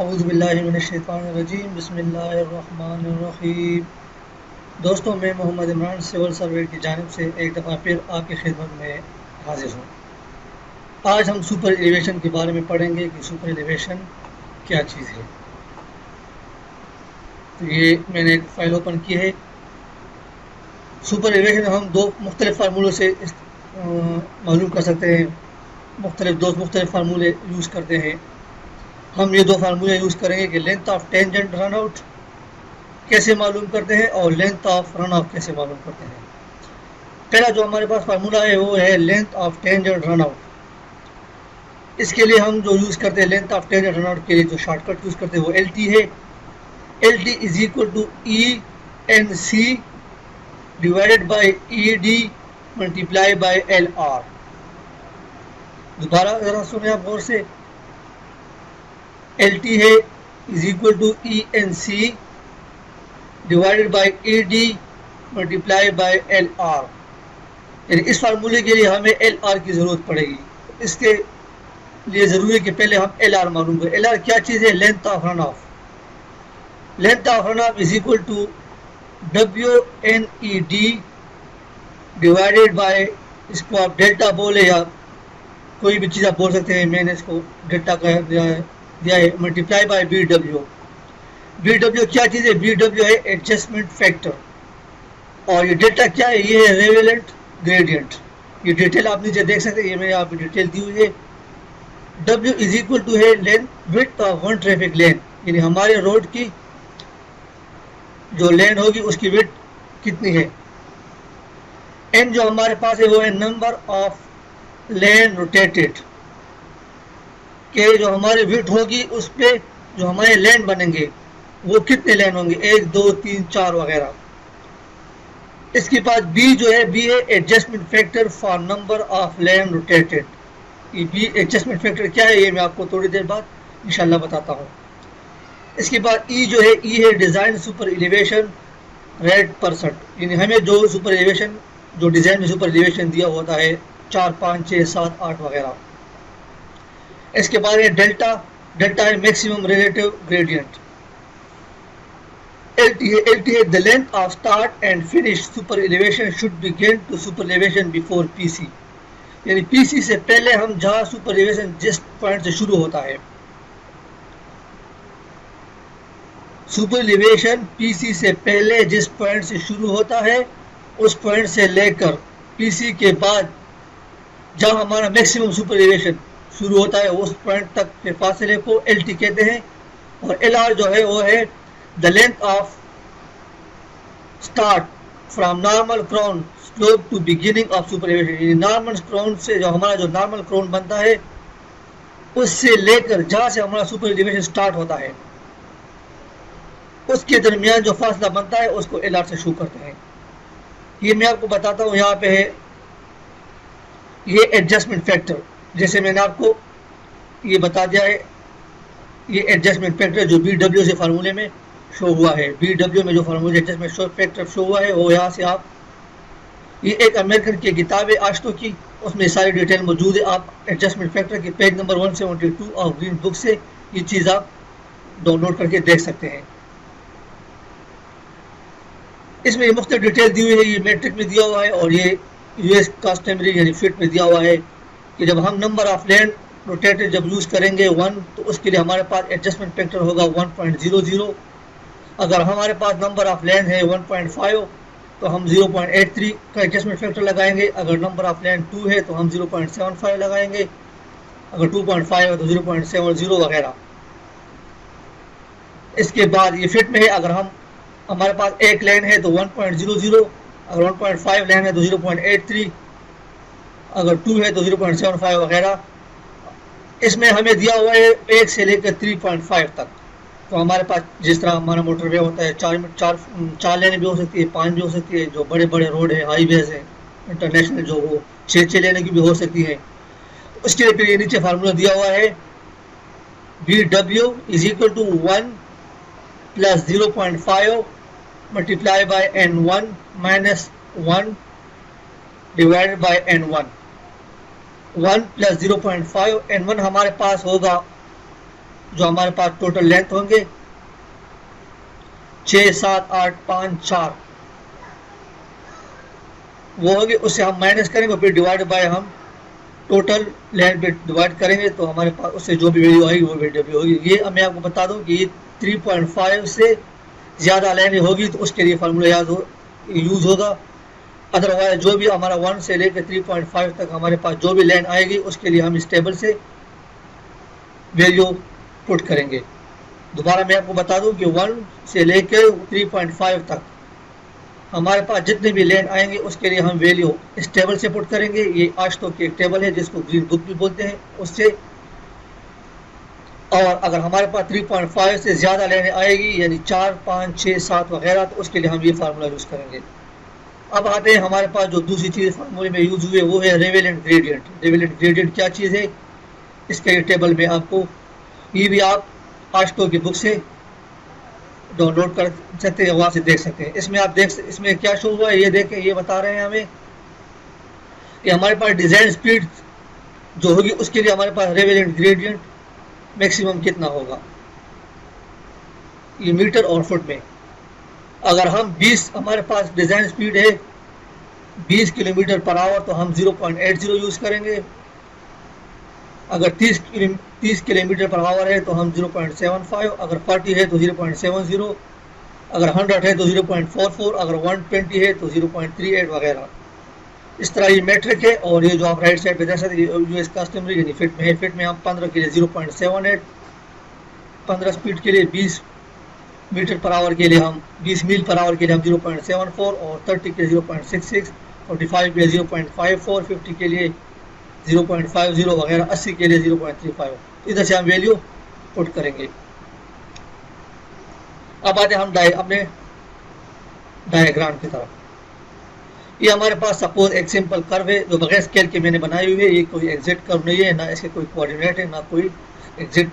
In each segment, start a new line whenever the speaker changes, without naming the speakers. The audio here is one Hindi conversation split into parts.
औज़ुबिल्लाहिमिनश्शैतानिर्रजीम बिस्मिल्लाहिर्रहमानिर्रहीम। दोस्तों, मैं मोहम्मद इमरान सिविल सर्वे की जानिब से एक दफ़ा फिर आपकी खिदमत में हाजिर हूँ। आज हम सुपर एलिवेशन के बारे में पढ़ेंगे कि सुपर एलिवेशन क्या चीज़ है। तो ये मैंने एक फ़ाइल ओपन की है। सुपर एलिवेशन हम दो मुख्तलिफ़ फार्मूलों से मालूम कर सकते हैं। दो मुख्तलिफ़ फार्मूले यूज़ करते हैं। हम ये दो फार्मूले यूज़ करेंगे कि length of tangent run out कैसे मालूम करते हैं और लेंथ ऑफ रन ऑफ कैसे मालूम करते हैं। पहला जो हमारे पास फार्मूला है वो है length of tangent run out. इसके लिए हम जो यूज़ करते हैं length of tangent run out के लिए जो शॉर्टकट यूज़ करते हैं वो एल टी है। L T is equal to E N C divided by E D multiply by L R. दोबारा ज़रा सुने आप गौर से। एल टी है is equal to E N C divided by E D multiply by L are. यानी इस फार्मूले के लिए हमें एल आर की ज़रूरत पड़ेगी। इसके लिए ज़रूरी है कि पहले हम एल आर मालूम करें। एल आर क्या चीज़ है? Length of run off. Length of run off is equal to W N E D divided by, इसको आप डेल्टा बोले या कोई भी चीज़ आप बोल सकते हैं, मैंने इसको डेल्टा का दिया है, multiply by B W. B W क्या चीज़ है? बी डब्ल्यू है एडजस्टमेंट फैक्टर। और ये डेल्टा क्या है? ये है रेवेलेंट ग्रेडियंट। ये डिटेल आप नीचे देख सकते हैं, ये मैंने आप डिटेल दी हुई है। डब्ल्यू इज इक्वल टू है length width of one traffic lane, यानी हमारे रोड की जो लेन होगी उसकी विड्थ कितनी है। एन जो हमारे पास है वो है नंबर ऑफ लेन रोटेटेड, के जो हमारी विड्थ होगी उस पर जो हमारे लेन बनेंगे वो कितने लेन होंगे, 1 2 3 4 वगैरह। इसके बाद बी जो है, बी है adjustment factor for number of lane rotated. ये बी एडजस्टमेंट फैक्टर क्या है ये मैं आपको थोड़ी देर बाद इंशाल्लाह बताता हूँ। इसके बाद ई जो है, ई है design super elevation rate percent, यानी हमें जो सुपर एलिवेशन जो डिज़ाइन में सुपर एलिवेशन दिया होता है 4 5 6 7 8 वगैरह। इसके बाद है डेल्टा। डेल्टा है मैक्सिमम रिलेटिव ग्रेडियंट। LT है the length of start and finish super elevation should be gained to super elevation before PC, यानी PC से पहले हम जहाँ सुपर एलिवेशन जिस पॉइंट से शुरू होता है, सुपर एलिवेशन PC से पहले जिस पॉइंट से शुरू होता है उस पॉइंट से लेकर PC के बाद जहाँ हमारा मैक्सिमम सुपर एलिवेशन शुरू होता है उस पॉइंट तक के फासले को LT कहते हैं। और LR जो है वो है the length of start from normal crown slope to beginning of super elevation। Normal crown से जो हमारा जो नॉर्मल क्राउन बनता है उससे लेकर जहाँ से हमारा सुपर एलिवेशन स्टार्ट होता है उसके दरमियान जो फासला बनता है उसको LR से शो करते हैं। ये मैं आपको बताता हूँ। यहाँ पे है ये एडजस्टमेंट फैक्टर, जैसे मैंने आपको ये बता दिया है। ये एडजस्टमेंट फैक्टर जो BW से फार्मूले में शो हुआ है, BW में जो फार्मूले एडजस्टमेंट फैक्टर शो हुआ है वो यहाँ से आप, ये एक अमेरिकन की किताब है आश्तो की, उसमें सारी डिटेल मौजूद है। आप एडजस्टमेंट फैक्टर की page number 172 of green book से ये चीज़ आप डाउनलोड करके देख सकते हैं। इसमें ये मुख्तलिफ डिटेल दी हुई है, ये मैट्रिक में दिया हुआ है और ये US कस्टमरी यानी फिट में दिया हुआ है कि जब हम नंबर ऑफ लेन रोटेटेड जब यूज़ करेंगे 1 तो उसके लिए हमारे पास एडजस्टमेंट फैक्टर होगा 1.00। अगर हमारे पास नंबर ऑफ लेन है 1.5 तो हम 0.83 का एडजस्टमेंट फैक्टर लगाएंगे। अगर नंबर ऑफ लेन 2 है तो हम 0.75 लगाएंगे। अगर 2.5 है तो 0.70 वगैरह। इसके बाद ये फिट में है, अगर हमारे पास एक लेन है तो 1.00, अगर 1.5 लेन है तो 0.83, अगर 2 है तो 0.75 वगैरह। इसमें हमें दिया हुआ है 1 से लेकर 3.5 तक। तो हमारे पास जिस तरह हमारा मोटरवे होता है, चार लेने भी हो सकती है, 5 भी हो सकती है, जो बड़े बड़े रोड है, हाईवेज है इंटरनेशनल, जो वो 6 लेने की भी हो सकती है। उसके लिए फिर ये नीचे फार्मूला दिया हुआ है, BW is equal to 1 plus 0.5 multiply by N1 minus 1 divided by N1। 1 plus 0.5 N1 हमारे पास होगा जो हमारे पास टोटल लेंथ होंगे 6, 7, 8, 5, 4 वो होगी, उससे हम माइनस करेंगे फिर डिवाइड बाय हम टोटल लेंथ पे डिवाइड करेंगे तो हमारे पास उससे जो भी वैल्यू आएगी वो वैल्यू भी होगी। ये मैं आपको बता दूं कि ये 3.5 से ज़्यादा लेंथ होगी तो उसके लिए फार्मूला यूज़ होगा। अदरवाइज जो भी हमारा 1 से लेकर 3.5 तक हमारे पास जो भी लेंथ आएगी उसके लिए हम इस टेबल से वैल्यू पुट करेंगे। दोबारा मैं आपको बता दूं कि 1 से लेकर 3.5 तक हमारे पास जितने भी लेन आएंगे उसके लिए हम वैल्यू इस टेबल से पुट करेंगे। ये आश्तो की एक टेबल है जिसको ग्रीन बुक भी बोलते हैं उससे। और अगर हमारे पास 3.5 से ज़्यादा लेने आएगी यानी 4, 5, 6, 7 वगैरह तो उसके लिए हम ये फार्मूला यूज़ करेंगे। अब आते हैं हमारे पास जो दूसरी चीज़ फार्मूले में यूज़ हुए वो है रेवेलेंट ग्रेडियंट। रेवेलेंट ग्रेडियंट क्या चीज़ है इसके टेबल में आपको ये भी आप आश्तो की बुक से डाउनलोड कर सकते हैं, वहाँ से देख सकते हैं। इसमें आप इसमें क्या शो हुआ है ये देखें। ये बता रहे हैं हमें कि हमारे पास डिज़ाइन स्पीड जो होगी उसके लिए हमारे पास रेवेलेंट ग्रेडियंट मैक्सिमम कितना होगा, ये मीटर और फुट में। अगर हम 20 हमारे पास डिज़ाइन स्पीड है 20 किलोमीटर पर आवर तो हम 0.80 यूज़ करेंगे। अगर 30 किलोमीटर पर आवर है तो हम 0.75, अगर 40 है तो 0.70, अगर 100 है तो 0.44, अगर 120 है तो 0.38 वगैरह। इस तरह ये मेट्रिक है। और ये जो आप राइट साइड पे देख सकते हैं यूएस कस्टमरी यानी फिट में है। फिट में हम 15 के लिए 0.78, 15 स्पीड के लिए 20 मीटर पर आवर के लिए हम 20 मील पर आवर के लिए हम 0.74 और 30 के लिए 0.66, 45 के लिए 0.54, 50 के लिए 0.50 वगैरह, 80 के लिए 0.35। इधर से हम वैल्यू पुट करेंगे। अब आते हम अपने डायग्राम की तरफ। ये हमारे पास सपोज एक सिंपल कर्व है जो बगैर स्केल के मैंने बनाई हुई है। ये कोई एग्जैक्ट कर्व नहीं है, ना इसके कोई कोऑर्डिनेट है, ना कोई एग्जैक्ट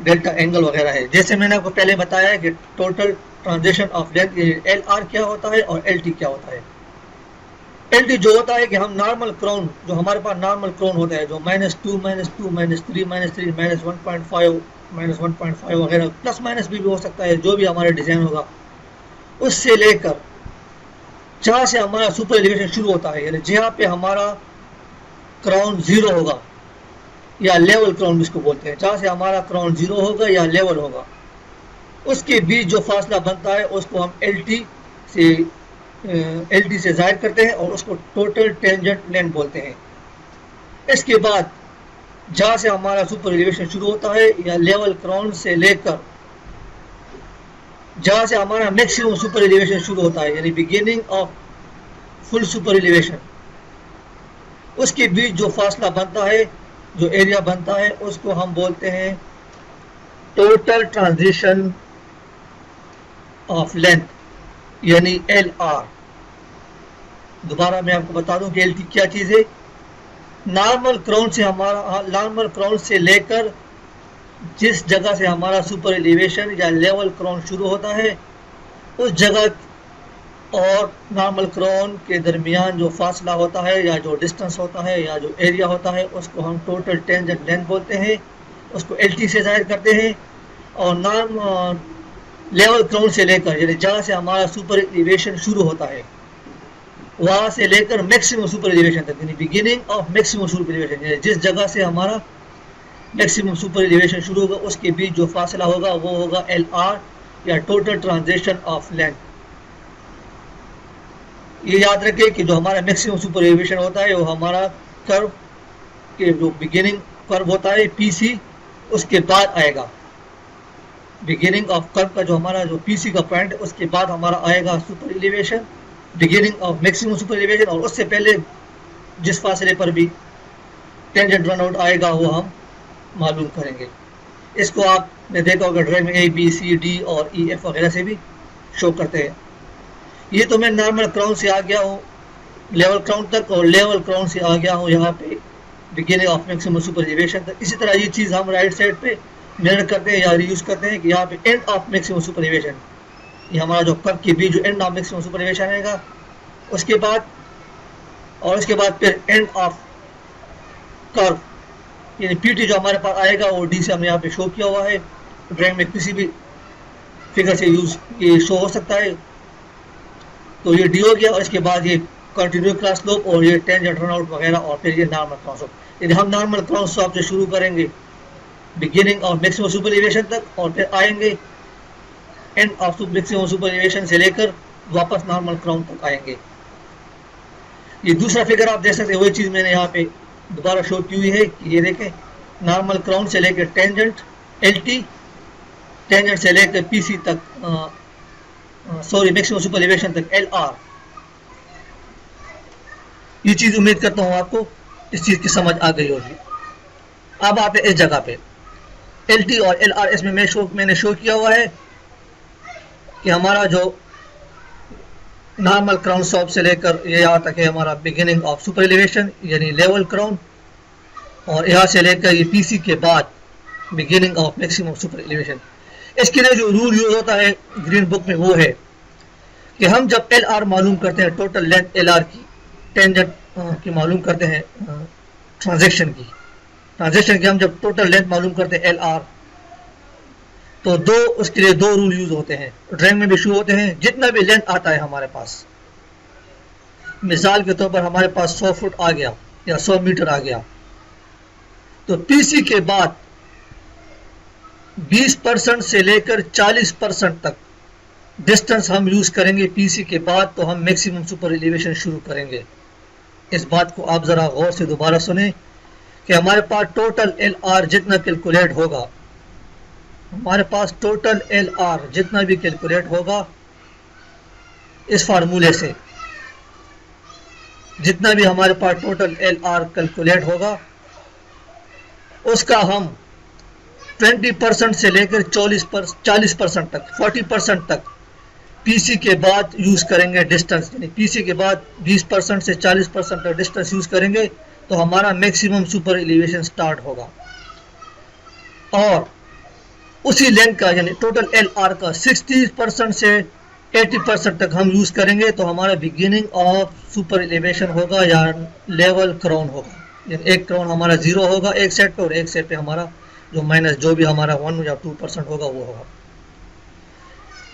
डेल्टा एंगल वगैरह है। जैसे मैंने आपको पहले बताया है कि total transition of length LR क्या होता है और LT क्या होता है। LT जो होता है कि हम नॉर्मल क्राउन जो हमारे पास नॉर्मल क्राउन होता है जो -2, -2, -3, -3, -1.5, -1.5 वगैरह प्लस माइनस भी हो सकता है, जो भी हमारा डिज़ाइन होगा उससे लेकर जहाँ से हमारा सुपर एलिवेशन शुरू होता है यानी जहाँ पे हमारा क्राउन 0 होगा या लेवल क्राउन जिसको बोलते हैं, जहाँ से हमारा क्राउन 0 होगा या लेवल होगा उसके बीच जो फासला बनता है उसको हम LT से जाहिर करते हैं और उसको टोटल टेंजेंट लेंथ बोलते हैं। इसके बाद जहाँ से हमारा सुपर एलिवेशन शुरू होता है या लेवल क्राउन से लेकर जहाँ से हमारा मैक्सिमम सुपर एलिवेशन शुरू होता है यानी beginning of full super elevation, उसके बीच जो फासला बनता है जो एरिया बनता है उसको हम बोलते हैं टोटल ट्रांजिशन ऑफ लेंथ यानी LR। दोबारा मैं आपको बता दूं कि LT क्या चीज़ है। नॉर्मल क्राउन से लेकर जिस जगह से हमारा सुपर एलिवेशन या लेवल क्राउन शुरू होता है उस जगह और नॉर्मल क्राउन के दरमियान जो फासला होता है या जो डिस्टेंस होता है या जो एरिया होता है उसको हम टोटल टेंजेंट लेंथ बोलते हैं, उसको LT से जाहिर करते हैं। और लेवल क्राउन से लेकर यानी जहाँ से हमारा सुपर एलिवेशन शुरू होता है वहाँ से लेकर मैक्सिमम सुपर एलिवेशन तक यानी beginning of maximum super elevation यानी जिस जगह से हमारा मैक्सिमम सुपर एलिवेशन शुरू होगा उसके बीच जो फासला होगा वो होगा LR या टोटल ट्रांजिशन ऑफ लेंथ। ये याद रखें कि जो हमारा मैक्सिमम सुपर एलिवेशन होता है वो हमारा कर्व के जो बिगिनिंग कर्व होता है PC उसके बाद आएगा। बिगिनिंग ऑफ कर्व का जो हमारा जो PC का पॉइंट है उसके बाद हमारा आएगा super elevation beginning of maximum super elevation और उससे पहले जिस फासले पर भी टेंजेंट रन आउट आएगा वो हम मालूम करेंगे। इसको आपने देखा होगा ड्राइंग में ABCD और EF वगैरह से भी शो करते हैं। ये तो मैं नॉर्मल क्राउन से आ गया हूँ लेवल क्राउन तक और लेवल क्राउन से आ गया हूँ यहाँ पे beginning of maximum super elevation तक। इसी तरह ये चीज़ हम राइट साइड पे मिरर करते हैं या यूज़ करते हैं कि यहाँ पे end of maximum super elevation, ये हमारा जो कर्व के बीच जो end of maximum super elevation आएगा उसके बाद और उसके बाद फिर एंड ऑफ कर्व यानी PT जो हमारे पास आएगा वो D से हमने यहाँ पे शो किया हुआ है ड्राइंग में किसी भी फिगर से यूज ये शो हो सकता है। तो ये डी हो गया, और इसके बाद ये कंटिन्यू क्रॉस स्लोप और ये टेंजेंट रन आउट वगैरह, और फिर ये नॉर्मल क्रॉस स्लोप। यदि हम नॉर्मल क्रॉस स्लोप से शुरू करेंगे beginning of maximum super elevation तक, और फिर आएंगे end of maximum super elevation से लेकर वापस नॉर्मल क्राउन तक आएंगे। ये दूसरा फिगर आप देख सकते हैं, वही चीज मैंने यहाँ पे दोबारा शो की हुई है कि ये देखें नॉर्मल क्राउन से लेकर टेंजेंट एलटी, टेंजेंट से लेकर पीसी तक, सॉरी मैक्सिमम सुपर एलिवेशन तक एलआर। ये चीज उम्मीद करता हूँ आपको इस चीज की समझ आ गई होगी। अब आप इस जगह पे एलटी और एलआर इसमें मैंने शो किया हुआ है कि हमारा जो नॉर्मल क्राउन स्लोप से लेकर ये यहाँ तक है हमारा बिगिनिंग ऑफ सुपर एलिवेशन यानी लेवल क्राउन, और यहाँ से लेकर ये पीसी के बाद beginning of maximum super elevation. इसके लिए जो रूल यूज होता है ग्रीन बुक में वो है कि हम जब एल आर मालूम करते हैं, टोटल लेंथ एल आर की, टेंजेंट की मालूम करते हैं, ट्रांजैक्शन की हम जब टोटल लेंथ मालूम करते हैं एल आर, तो उसके लिए दो रूल यूज होते हैं, ड्राइंग में भी शो होते हैं। जितना भी लेंथ आता है हमारे पास, मिसाल के तौर पर हमारे पास 100 फुट आ गया या 100 मीटर आ गया, तो पीसी के बाद 20% से लेकर 40% तक डिस्टेंस हम यूज करेंगे पीसी के बाद, तो हम मैक्सिमम सुपर एलिवेशन शुरू करेंगे। इस बात को आप जरा गौर से दोबारा सुने कि हमारे पास टोटल एल आर जितना कैलकुलेट होगा, हमारे पास टोटल एल आर जितना भी कैलकुलेट होगा इस फार्मूले से, जितना भी हमारे पास टोटल एल आर कैलकुलेट होगा उसका हम 20% से लेकर 40% तक, 40% तक पीसी के बाद यूज करेंगे डिस्टेंस, यानी पीसी के बाद 20% से 40% तक डिस्टेंस यूज करेंगे तो हमारा मैक्सिमम सुपर एलिवेशन स्टार्ट होगा। और उसी लेंथ का यानी टोटल एल आर का 60% से 80% तक हम यूज करेंगे तो हमारा बिगिनिंग ऑफ सुपर एलिवेशन होगा या लेवल क्राउन होगा। यानी एक क्राउन हमारा 0 होगा एक सेट पे, और एक सेट पे हमारा जो माइनस जो भी हमारा 1 या 2% होगा वो होगा।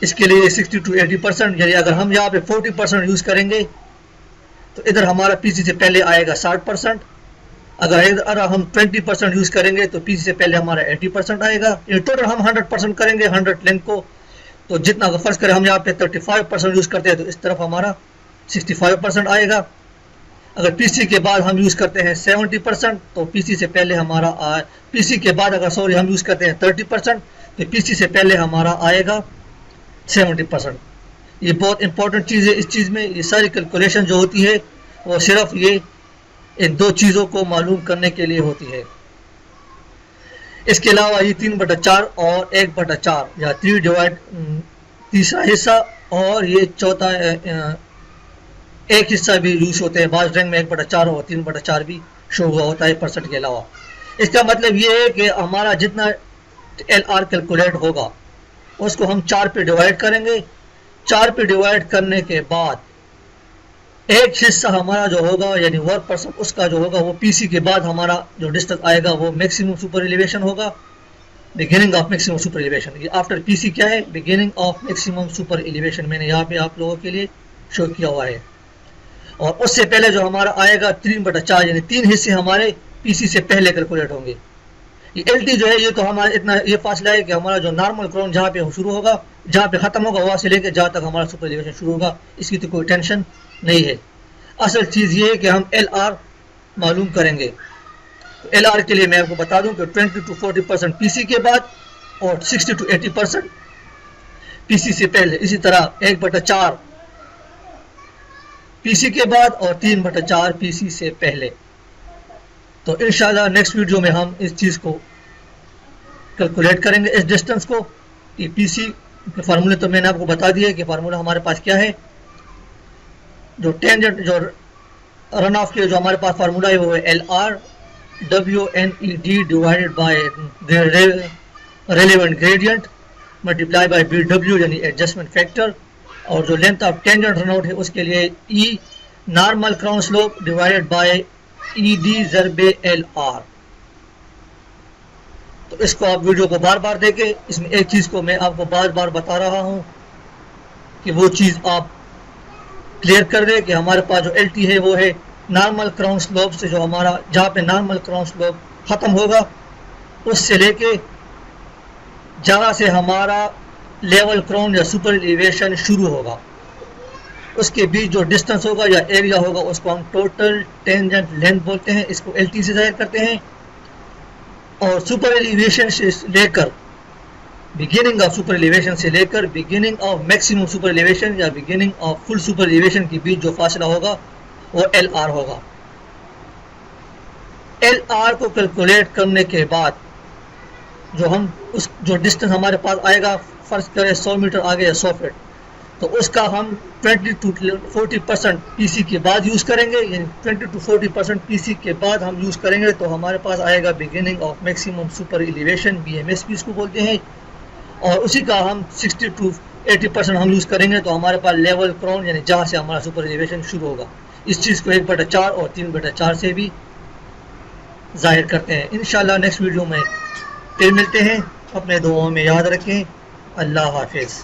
इसके लिए 60 to 80%, यानी अगर हम यहाँ पे 40% यूज करेंगे तो इधर हमारा पीसी से पहले आएगा 60%, अगर हम 20% यूज करेंगे तो पीसी से पहले हमारा 80% आएगा। ये टोटल हम 100% करेंगे 100 लेंथ को, तो जितना अगर फर्ज करें हम यहाँ पे 35% यूज करते हैं तो इस तरफ हमारा 65% आएगा। अगर पीसी के बाद हम यूज करते हैं 70% तो पीसी से पहले हमारा पीसी के बाद अगर सॉरी हम यूज करते हैं 30% तो पीसी से पहले हमारा आएगा 70%। ये बहुत इंपॉर्टेंट चीज़ है। इस चीज़ में ये सारी कैलकुलेशन जो होती है वो सिर्फ ये इन दो चीज़ों को मालूम करने के लिए होती है। इसके अलावा ये 3/4 और 1/4 या 3 डिवाइड तीसरा हिस्सा और ये चौथा एक हिस्सा भी यूज होते हैं। बाज रंग में 1/4 और 3/4 भी शो हुआ होता है परसेंट के अलावा। इसका मतलब ये है कि हमारा जितना एल आर कैलकुलेट होगा उसको हम 4 पे डिवाइड करेंगे। 4 पे डिवाइड करने के बाद एक हिस्सा हमारा जो होगा यानी 1% उसका जो होगा वो पीसी के बाद हमारा जो डिस्टेंस आएगा वो मैक्सिमम सुपर एलिवेशन होगा, beginning of maximum super elevation. ये आफ्टर पीसी क्या है, beginning of maximum super elevation मैंने यहाँ पे आप लोगों के लिए शो किया हुआ है। और उससे पहले जो हमारा आएगा 3/4 यानी 3 हिस्से हमारे पीसी से पहले कैलकुलेट होंगे। ये एलटी जो है ये तो हमारा इतना ये फासला है कि हमारा जो नॉर्मल क्राउन जहाँ पे शुरू होगा जहाँ पे खत्म होगा वहाँ से लेकर जहाँ तक हमारा सुपर एलिवेशन शुरू होगा, इसकी तो कोई टेंशन नहीं है। असल चीज़ ये है कि हम एल आर मालूम करेंगे। तो एल आर के लिए मैं आपको बता दूं कि 20 to 40% पीसी के बाद और 60 to 80% पीसी से पहले। इसी तरह 1/4 पीसी के बाद और 3/4 पीसी से पहले। तो इंशाल्लाह नेक्स्ट वीडियो में हम इस चीज़ को कैलकुलेट करेंगे, इस डिस्टेंस को। ये पीसी के फार्मूले तो मैंने आपको बता दिया कि फार्मूला हमारे पास क्या है। जो टेंजेंट जो रन ऑफ के जो हमारे पास फार्मूला है वो है L R WNED divided by relevant gradient multiply by BW यानी एडजस्टमेंट फैक्टर। और जो length of tangent run out है उसके लिए E normal crown slope divided by ED ज़रबे LR। तो इसको आप वीडियो को बार बार देखें। इसमें एक चीज़ को मैं आपको बार बार बता रहा हूँ कि वो चीज़ आप क्लियर कर दें कि हमारे पास जो एल टी है वो है नॉर्मल क्राउन स्लोप से, जो हमारा जहाँ पे नॉर्मल क्राउन स्लोप ख़त्म होगा उससे लेके जहाँ से हमारा लेवल क्राउन या सुपर एलिवेशन शुरू होगा उसके बीच जो डिस्टेंस होगा या एरिया होगा उसको हम टोटल टेंजेंट लेंथ बोलते हैं। इसको एल टी से जाहिर करते हैं। और सुपर एलिवेशन से लेकर बिगिनिंग ऑफ सुपर एलिवेशन से लेकर beginning of maximum super elevation या beginning of full super elevation के बीच जो फासला होगा वो एल आर होगा। एल आर को कैलकुलेट करने के बाद जो हम उस जो डिस्टेंस हमारे पास आएगा, फर्ज करें 100 मीटर आगे या 100 फीट, तो उसका हम 20 to 40% पीसी के बाद यूज़ करेंगे। यानी 20 to 40% पीसी के बाद हम यूज़ करेंगे तो हमारे पास आएगा beginning of maximum super elevation, BMSP इसको बोलते हैं। और उसी का हम 60 to 80% हम यूज़ करेंगे तो हमारे पास लेवल क्राउन यानी जहाँ से हमारा सुपर एलिवेशन शुरू होगा। इस चीज़ को 1/4 और 3/4 से भी जाहिर करते हैं। इंशाल्लाह नेक्स्ट वीडियो में फिर मिलते हैं। अपने दुआओं में याद रखें। अल्लाह हाफिज़।